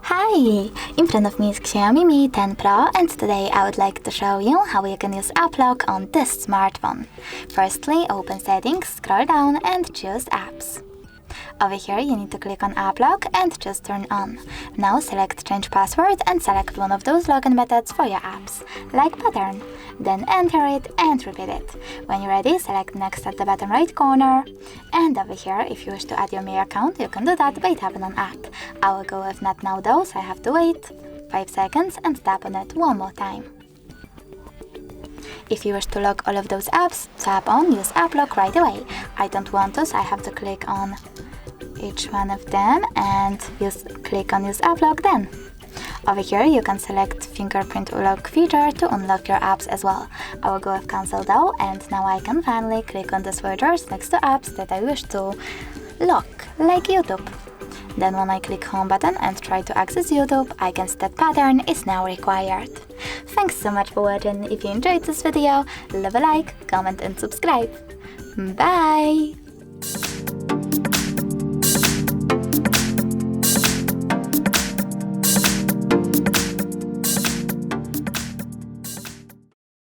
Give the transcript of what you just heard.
Hi! In front of me is Xiaomi Mi 10 Pro, and today I would like to show you how you can use App Lock on this smartphone. Firstly, open Settings, scroll down and choose Apps. Over here you need to click on App Lock and just turn on. Now select Change Password and select one of those login methods for your apps, like Pattern. Then enter it and repeat it. When you're ready, select Next at the bottom right corner. And over here, if you wish to add your Mi account, you can do that by tapping on Add. I will go with Not Now though, so I have to wait 5 seconds and tap on it one more time. If you wish to lock all of those apps, tap on Use App Lock right away. I don't want to, so I have to click on each one of them and click on Use App Lock then. Over here you can select fingerprint lock feature to unlock your apps as well. I will go with Cancel though, and now I can finally click on the switchers next to apps that I wish to lock, like YouTube. Then when I click Home button and try to access YouTube, I can see that Pattern is now required. Thanks so much for watching. If you enjoyed this video, leave a like, comment and subscribe. Bye!